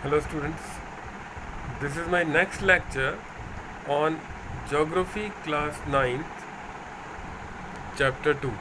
Hello students, this is my next lecture on Geography class 9th chapter 2.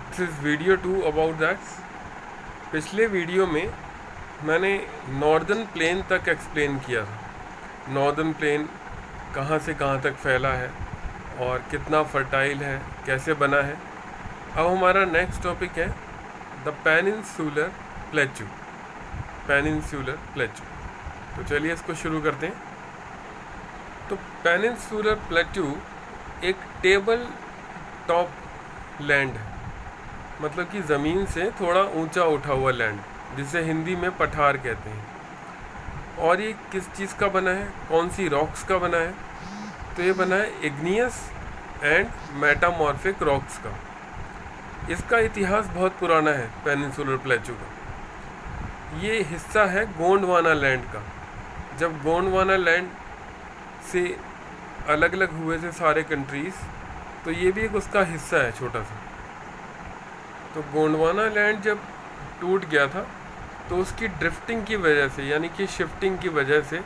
This is video 2 about that. पिछले video में मैंने northern plain तक explain किया था। Northern plain कहाँ से कहाँ तक फैला है और कितना फर्टाइल है, कैसे बना है। अब हमारा नेक्स्ट टॉपिक है the peninsular plateau. Peninsular plateau, तो चलिए इसको शुरू करते हैं। तो पेनिनसुलर प्लेट्यू एक टेबल टॉप लैंड है, मतलब कि ज़मीन से थोड़ा ऊंचा उठा हुआ लैंड, जिसे हिंदी में पठार कहते हैं। और ये किस चीज़ का बना है, कौन सी रॉक्स का बना है? तो ये बना है इग्नियस एंड मेटामॉर्फिक रॉक्स का। इसका इतिहास बहुत पुराना है पेनिनसुलर प्लेट्यू का। ये हिस्सा है गोंडवाना लैंड का। जब गोंडवाना लैंड से अलग अलग हुए थे सारे कंट्रीज़, तो ये भी एक उसका हिस्सा है छोटा सा। तो गोंडवाना लैंड जब टूट गया था, तो उसकी ड्रिफ्टिंग की वजह से, यानी कि शिफ्टिंग की वजह से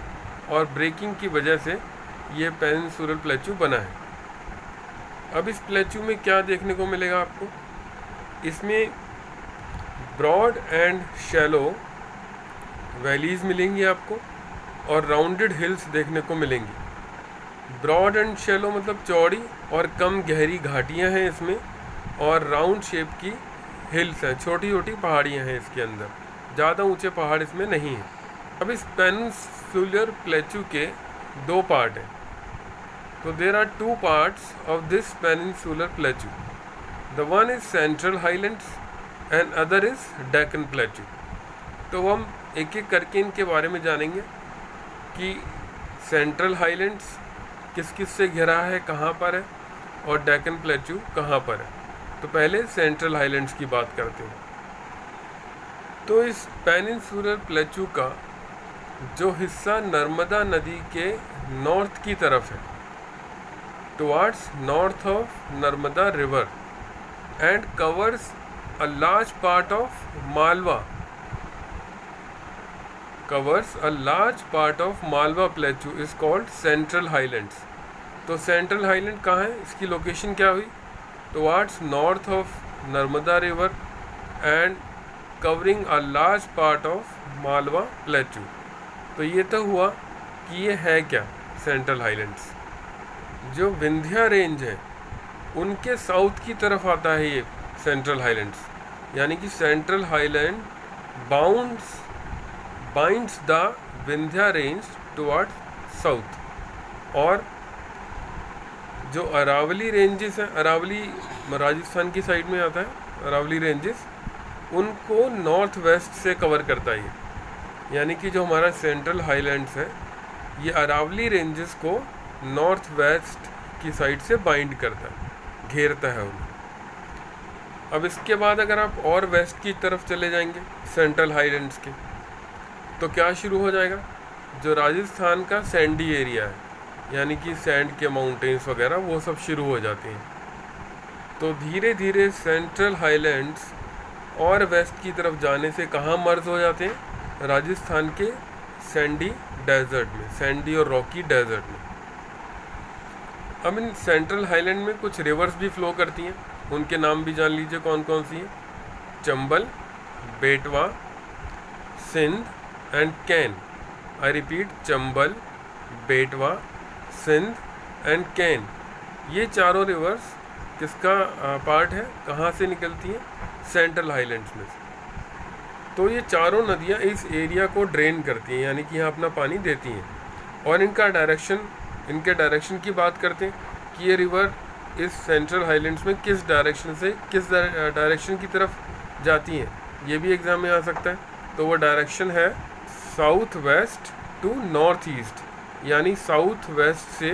और ब्रेकिंग की वजह से ये पेनिनसुलर प्लेट्यू बना है। अब इस प्लेट्यू में क्या देखने को मिलेगा आपको? इसमें ब्रॉड एंड शैलो वैलीज़ मिलेंगी आपको और राउंडेड हिल्स देखने को मिलेंगी। ब्रॉड एंड शैलो मतलब चौड़ी और कम गहरी घाटियां हैं इसमें, और राउंड शेप की हिल्स हैं, छोटी छोटी पहाड़ियां हैं इसके अंदर, ज़्यादा ऊंचे पहाड़ इसमें नहीं हैं। अब इस पेनिनसुलर प्लेट्यू के दो पार्ट हैं। तो there are two parts of this peninsular plateau. The one is central highlands and other is Deccan plateau. तो हम एक एक करके इनके बारे में जानेंगे कि सेंट्रल हाईलैंड्स किस किस से घिरा है, कहाँ पर है, और डेक्कन प्लेट्यू कहाँ पर है। तो पहले सेंट्रल हाईलैंड्स की बात करते हैं। तो इस पेनिनसुलर प्लेट्यू का जो हिस्सा नर्मदा नदी के नॉर्थ की तरफ है, towards north of Narmada river, and covers a large part of Malwa, covers a large part of Malwa Plateau is called Central Highlands. तो सेंट्रल हाईलैंड कहाँ है, इसकी लोकेशन क्या हुई? Towards north of Narmada river and covering a large part of Malwa plateau. तो ये तो हुआ कि ये है क्या सेंट्रल हाईलैंड्स। जो विंध्या रेंज है उनके साउथ की तरफ आता है ये सेंट्रल हाईलैंड्स, यानी कि central highland binds the Vindhya range toward south. और जो अरावली रेंजेस हैं, अरावली राजस्थान की साइड में आता है, अरावली रेंजेस उनको नॉर्थ वेस्ट से कवर करता है ये। यानी कि जो हमारा सेंट्रल हाईलैंड्स है, ये अरावली रेंजेस को नॉर्थ वेस्ट की साइड से बाइंड करता है, घेरता है उन्हें। अब इसके बाद अगर आप और वेस्ट की तरफ चले जाएंगे सेंट्रल हाईलैंड्स के, तो क्या शुरू हो जाएगा? जो राजस्थान का सैंडी एरिया है, यानी कि सैंड के माउंटेन्स वगैरह, वो सब शुरू हो जाते हैं। तो धीरे धीरे सेंट्रल हाईलैंड्स और वेस्ट की तरफ जाने से कहाँ मर्ज हो जाते हैं? राजस्थान के सैंडी डेजर्ट में, सैंडी और रॉकी डेजर्ट में। अब इन सेंट्रल हाईलैंड में कुछ रिवर्स भी फ्लो करती हैं, उनके नाम भी जान लीजिए कौन कौन सी हैं। Chambal, Betwa, Sindh and Ken. I repeat, Chambal, Betwa, Sindh and can. ये चारों रिवर्स किसका पार्ट है, कहाँ से निकलती हैं? सेंट्रल हाईलैंड्स में से। तो ये चारों नदियाँ इस एरिया को ड्रेन करती हैं, यानी कि यहाँ अपना पानी देती हैं। और इनके डायरेक्शन की बात करते हैं कि ये रिवर इस सेंट्रल हाईलैंड्स में किस डायरेक्शन से किस डायरेक्शन की तरफ जाती हैं, ये भी एग्जाम में आ सकता है। तो वो डायरेक्शन है south west to north east, यानी साउथ वेस्ट से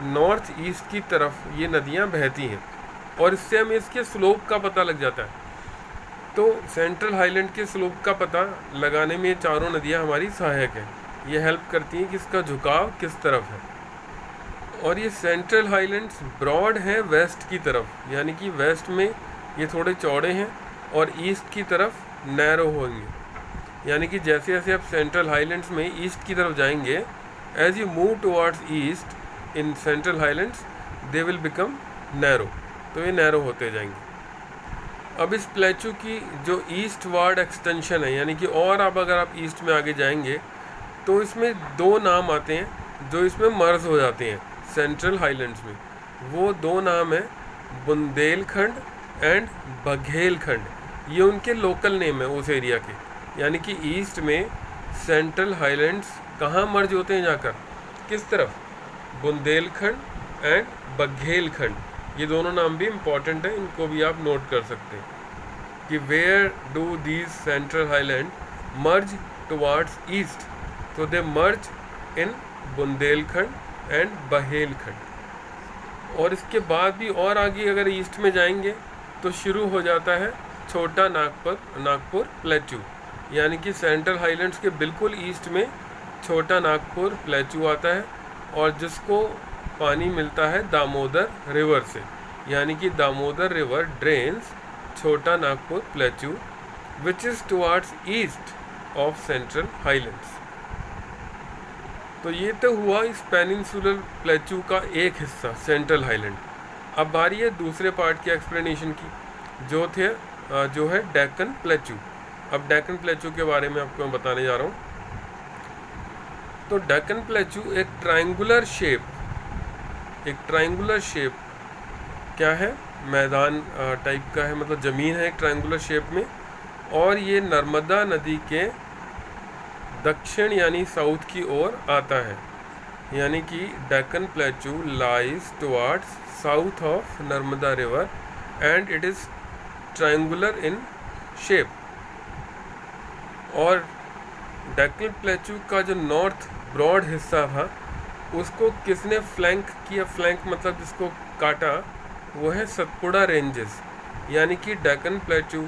नॉर्थ ईस्ट की तरफ ये नदियाँ बहती हैं। और इससे हमें इसके स्लोप का पता लग जाता है। तो सेंट्रल हाईलैंड के स्लोप का पता लगाने में ये चारों नदियाँ हमारी सहायक हैं। ये हेल्प करती हैं कि इसका झुकाव किस तरफ है। और ये सेंट्रल हाईलैंड्स ब्रॉड हैं वेस्ट की तरफ, यानी कि वेस्ट में ये थोड़े चौड़े हैं और ईस्ट की तरफ नैरो होंगे। यानी कि जैसे जैसे आप सेंट्रल हाईलैंड्स में ईस्ट की तरफ जाएंगे, as you move towards east in central highlands they will become narrow, तो ये नैरो होते जाएंगे। अब इस प्लेचू की जो ईस्ट वार्ड एक्सटेंशन है, यानी कि और अब अगर आप ईस्ट में आगे जाएंगे तो इसमें दो नाम आते हैं जो इसमें मर्ज हो जाते हैं सेंट्रल हाईलैंड्स में। वो दो नाम है बुंदेलखंड एंड बघेलखंड। ये उनके लोकल नेम है उस एरिया के, यानी कि ईस्ट में सेंट्रल हाईलैंड्स कहाँ मर्ज होते हैं जाकर, किस तरफ, बुंदेलखंड एंड बघेलखंड। ये दोनों नाम भी इम्पॉर्टेंट है, इनको भी आप नोट कर सकते हैं कि where do these central highland merge towards east, तो they merge in Bundelkhand and Baghelkhand. और इसके बाद भी और आगे अगर ईस्ट में जाएंगे तो शुरू हो जाता है छोटा नागपुर प्लेचू, यानी कि सेंट्रल हाईलैंड्स के बिल्कुल ईस्ट में छोटा नागपुर प्लेचू आता है, और जिसको पानी मिलता है दामोदर रिवर से, यानी कि दामोदर रिवर ड्रेन्स छोटा Nagpur plateau which is towards east of central highlands. तो ये तो हुआ इस पेनिनसुलर प्लेचू का एक हिस्सा सेंट्रल हाईलैंड। अब बारी है दूसरे पार्ट की एक्सप्लेनेशन की, जो है डेक्कन प्लेचू। अब डेक्कन प्लेचू के बारे में आपको मैं बताने जा रहा हूँ। तो डेक्कन प्लेचू एक ट्रायंगुलर शेप क्या है, मैदान टाइप का है, मतलब ज़मीन है एक ट्रायंगुलर शेप में, और ये नर्मदा नदी के दक्षिण यानी साउथ की ओर आता है, यानी कि Deccan plateau lies towards south of Narmada river and it is triangular in shape. और डेक्कन प्लेचू का जो नॉर्थ ब्रॉड हिस्सा था उसको किसने फ्लैंक किया, फ्लैंक मतलब जिसको काटा, वो है सतपुड़ा रेंजेस, यानी कि डेक्कन प्लेचू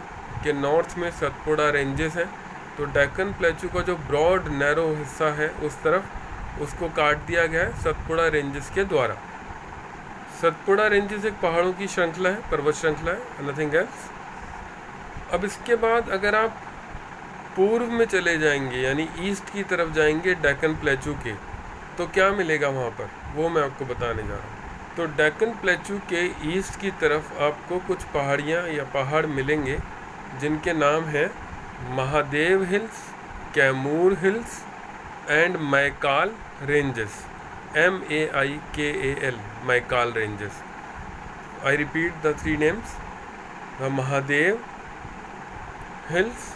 के नॉर्थ में सतपुड़ा रेंजेस हैं। तो डेक्कन प्लेचू का जो ब्रॉड नैरो हिस्सा है उस तरफ उसको काट दिया गया है सतपुड़ा रेंजेस के द्वारा। सतपुड़ा रेंजेस एक पहाड़ों की श्रृंखला है, पर्वत श्रृंखला है, नथिंग एल्स। अब इसके बाद अगर आप पूर्व में चले जाएंगे यानी ईस्ट की तरफ जाएंगे डेक्कन प्लेचू के, तो क्या मिलेगा वहाँ पर, वो मैं आपको बताने जा रहा हूँ। तो डेक्कन प्लेचू के ईस्ट की तरफ आपको कुछ पहाड़ियाँ या पहाड़ मिलेंगे जिनके नाम हैं Mahadev hills, Kaimur hills and Maikal ranges, MAIKAL, Maikal ranges. I repeat the three names, Mahadev hills,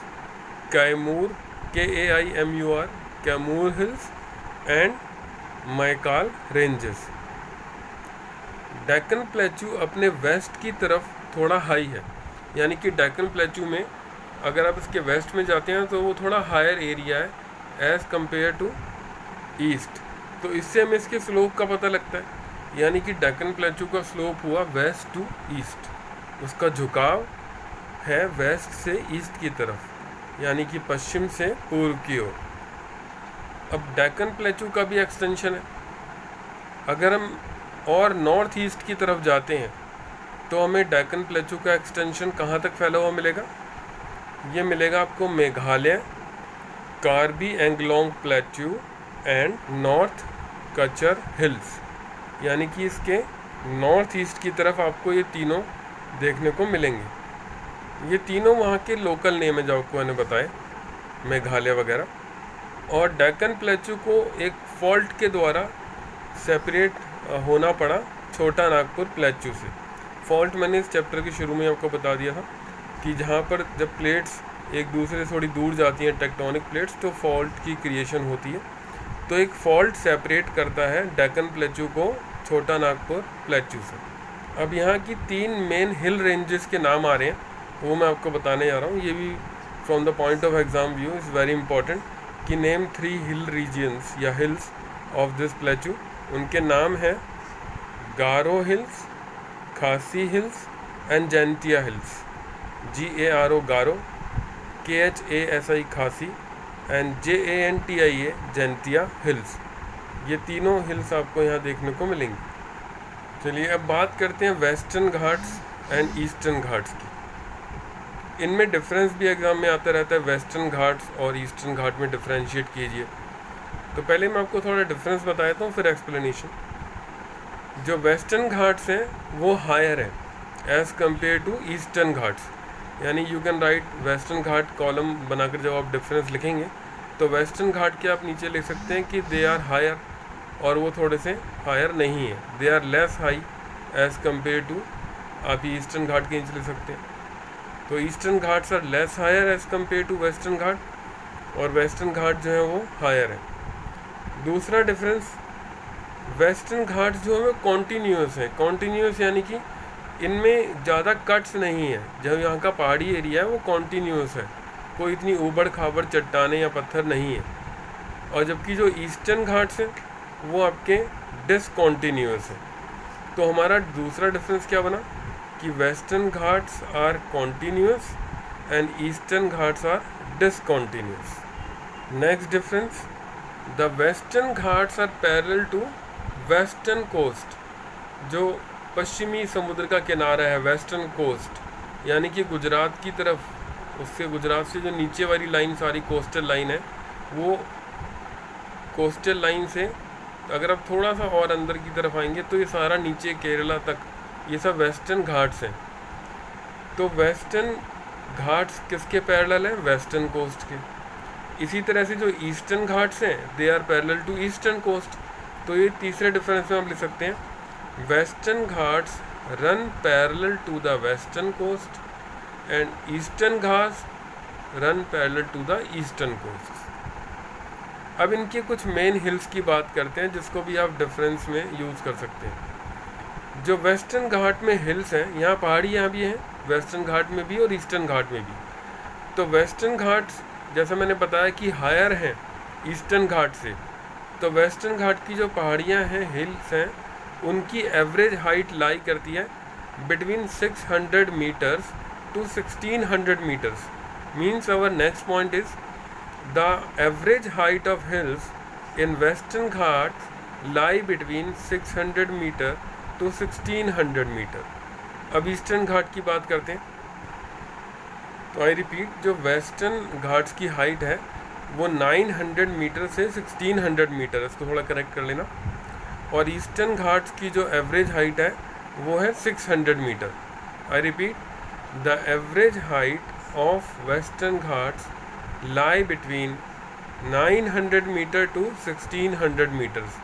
Kaimur KAIMUR, Kaimur hills and Maikal ranges. Deccan plateau अपने वेस्ट की तरफ थोड़ा हाई है, यानी कि डेक्कन प्लेचू में अगर आप इसके वेस्ट में जाते हैं तो वो थोड़ा हायर एरिया है एज़ कम्पेयर टू ईस्ट। तो इससे हमें इसके स्लोप का पता लगता है, यानी कि डेक्कन प्लेचू का स्लोप हुआ वेस्ट टू ईस्ट, उसका झुकाव है वेस्ट से ईस्ट की तरफ, यानी कि पश्चिम से पूर्व की ओर। अब डेक्कन प्लेचू का भी एक्सटेंशन है। अगर हम और नॉर्थ ईस्ट की तरफ जाते हैं तो हमें डेक्कन प्लेचू का एक्सटेंशन कहाँ तक फैला हुआ मिलेगा, ये मिलेगा आपको Meghalaya, Karbi Anglong plateau and north कचर हिल्स, यानी कि इसके नॉर्थ ईस्ट की तरफ आपको ये तीनों देखने को मिलेंगे। ये तीनों वहाँ के लोकल नेम है जो आपको मैंने बताए, मेघालय वगैरह। और डेक्कन प्लेचू को एक फॉल्ट के द्वारा सेपरेट होना पड़ा छोटा नागपुर प्लेचू से। फॉल्ट मैंने इस चैप्टर के शुरू में आपको बता दिया था कि जहाँ पर जब प्लेट्स एक दूसरे से थोड़ी दूर जाती हैं, टेक्टोनिक प्लेट्स, तो फॉल्ट की क्रिएशन होती है। तो एक फॉल्ट सेपरेट करता है डेक्कन प्लेचू को छोटा नागपुर प्लेचू से। अब यहाँ की 3 मेन हिल रेंजेस के नाम आ रहे हैं, वो मैं आपको बताने जा रहा हूँ। ये भी from the point of exam view is very important कि नेम 3 हिल रीजन्स या हिल्स ऑफ दिस प्लेचू। उनके नाम हैं गारो हिल्स, खासी hills and Jaintia hills. GARO Garo, KHASI खासी एंड JANTIA जैंतिया हिल्स। ये तीनों हिल्स आपको यहाँ देखने को मिलेंगी। चलिए अब बात करते हैं Western Ghats and Eastern Ghats की। इनमें डिफरेंस भी एग्ज़ाम में आता रहता है, वेस्टर्न घाट्स और ईस्टर्न घाट में डिफ्रेंशिएट कीजिए। तो पहले मैं आपको थोड़ा डिफरेंस बताता हूँ, फिर एक्सप्लेनेशन। जो वेस्टर्न घाट्स हैं वो हायर है as compare to Eastern Ghats, यानी you can write Western Ghat column बनाकर जब आप डिफरेंस लिखेंगे तो वेस्टर्न घाट के आप नीचे लिख सकते हैं कि दे आर हायर, और वो थोड़े से हायर नहीं है, they are less high as compare to, आप ईस्टर्न घाट के नीचे लिख सकते हैं। तो Eastern Ghats are less higher as compare to Western Ghat, और वेस्टर्न घाट जो है वो हायर है। दूसरा डिफरेंस, वेस्टर्न घाट्स जो है वो कॉन्टीन्यूस है। कॉन्टीन्यूस यानी कि इनमें ज़्यादा कट्स नहीं है। जब यहाँ का पहाड़ी एरिया है वो कॉन्टीन्यूस है, कोई इतनी ऊबड़ खाबड़ चट्टाने या पत्थर नहीं है। और जबकि जो ईस्टर्न घाट्स हैं वो आपके डिसकॉन्टीन्यूस है। तो हमारा दूसरा डिफरेंस क्या बना कि Western Ghats are continuous and Eastern Ghats are discontinuous. Next difference, the Western Ghats are parallel to western coast. जो पश्चिमी समुद्र का किनारा है, वेस्टर्न कोस्ट, यानी कि गुजरात की तरफ, उससे गुजरात से जो नीचे वाली लाइन सारी कोस्टल लाइन है, वो कोस्टल लाइन से अगर आप थोड़ा सा और अंदर की तरफ आएंगे तो ये सारा नीचे केरला तक, ये सब वेस्टर्न घाट्स हैं। तो वेस्टर्न घाट्स किसके पैरेलल हैं? वेस्टर्न कोस्ट के। इसी तरह से जो ईस्टर्न घाट्स हैं they are parallel to eastern coast. तो ये तीसरे डिफरेंस में हम लिख सकते हैं, Western Ghats run parallel to the western coast and Eastern Ghats run parallel to the eastern coast. अब इनके कुछ मेन हिल्स की बात करते हैं जिसको भी आप डिफरेंस में यूज़ कर सकते हैं। जो वेस्टर्न घाट में हिल्स हैं, यहाँ पहाड़ियाँ भी हैं, वेस्टर्न घाट में भी और ईस्टर्न घाट में भी। तो वेस्टर्न घाट्स जैसा मैंने बताया कि हायर हैं ईस्टर्न घाट से, तो वेस्टर्न घाट की जो पहाड़ियाँ हैं, हिल्स हैं, उनकी एवरेज हाइट लाई करती है between 600 meters to 1600 meters. Means our next point is the average height of hills in Western Ghat lie between 600 meter to 1600 meter. अब ईस्टर्न घाट की बात करते हैं। तो आई रिपीट, जो वेस्टर्न घाट्स की हाइट है वो 900 मीटर से 1600 मीटर, इसको थोड़ा करेक्ट कर लेना। और ईस्टर्न घाट्स की जो एवरेज हाइट है वो है 600 meter. I repeat, the average height of Western Ghats lie between 900 meter to 1600 meters,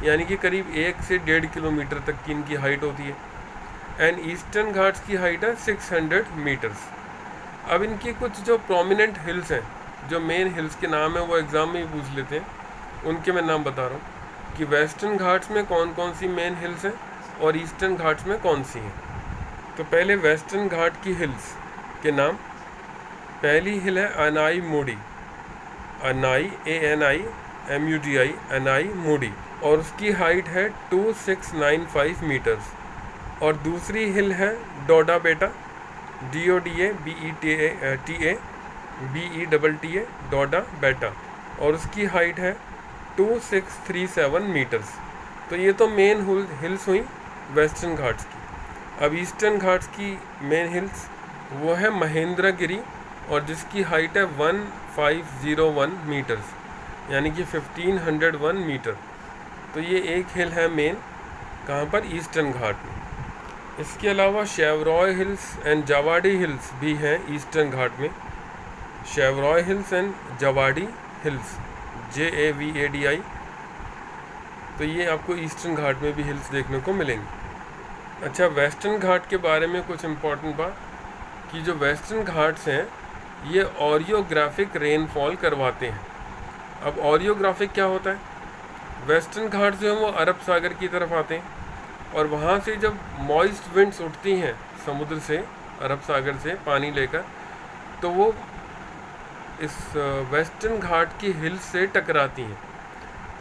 यानी कि करीब 1 से 1.5 किलोमीटर तक की इनकी हाइट होती है। एंड ईस्टर्न घाट्स की हाइट है 600 मीटर्स। अब इनकी कुछ जो प्रोमिनेंट हिल्स हैं, जो मेन हिल्स के नाम है वो एग्ज़ाम में ही पूछ लेते हैं, उनके मैं नाम बता रहा हूँ कि वेस्टर्न घाट्स में कौन कौन सी मेन हिल्स हैं और ईस्टर्न घाट्स में कौन सी हैं। तो पहले वेस्टर्न घाट की हिल्स के नाम। पहली हिल है अनाई मूडी, अनाई ANIMUDI, अनाई मूडी, और उसकी हाइट है 2695 मीटर्स। और दूसरी हिल है डोडा बेटा, DODA डोडा बेटा, और उसकी हाइट है 2637 मीटर्स। तो ये तो मेन हिल्स हुई वेस्टर्न घाट्स की। अब ईस्टर्न घाट्स की मेन हिल्स वो है महेंद्रगिरी, और जिसकी हाइट है 1501 मीटर्स, यानी कि 1501 मीटर। तो ये एक हिल है मेन, कहाँ पर? ईस्टर्न घाट में। इसके अलावा Shevaroy hills and Jawadi hills भी हैं ईस्टर्न घाट में। Shevaroy hills and Jawadi hills, JAVADI। तो ये आपको ईस्टर्न घाट में भी हिल्स देखने को मिलेंगी। अच्छा, वेस्टर्न घाट के बारे में कुछ इम्पोर्टेंट बात कि जो वेस्टर्न घाट्स हैं ये ऑरियोग्राफिक रेनफॉल करवाते हैं। अब ऑरियोग्राफिक क्या होता है? वेस्टर्न घाट जो है वो अरब सागर की तरफ आते हैं, और वहाँ से जब मॉइस्ट विंड्स उठती हैं समुद्र से, अरब सागर से पानी लेकर, तो वो इस वेस्टर्न घाट की हिल्स से टकराती हैं।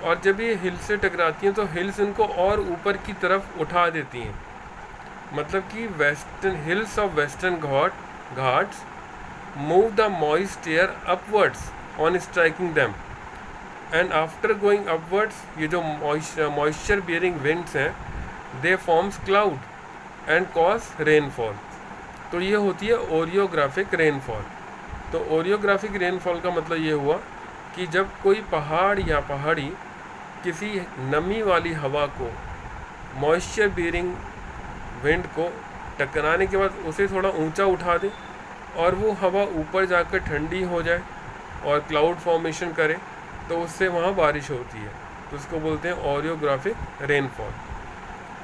और जब ये हिल्स से टकराती हैं तो हिल्स इनको और ऊपर की तरफ उठा देती हैं। मतलब कि western hills of Western Ghats move the moist air upwards on striking them, and after going upwards ये जो मॉइस्चर बियरिंग विंड्स हैं दे forms cloud and cause rainfall. तो ये होती है ओरियोग्राफिक रेनफॉल। तो ओरियोग्राफिक रेनफॉल का मतलब ये हुआ कि जब कोई पहाड़ या पहाड़ी किसी नमी वाली हवा को, मॉइस्चर बीरिंग विंड को टकराने के बाद उसे थोड़ा ऊंचा उठा दे और वो हवा ऊपर जाकर ठंडी हो जाए और क्लाउड फॉर्मेशन करे, तो उससे वहाँ बारिश होती है। तो उसको बोलते हैं ओरियोग्राफिक रेनफॉल।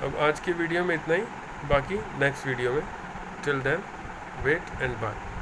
अब आज की वीडियो में इतना ही, बाकी नेक्स्ट वीडियो में। Till then wait and bye.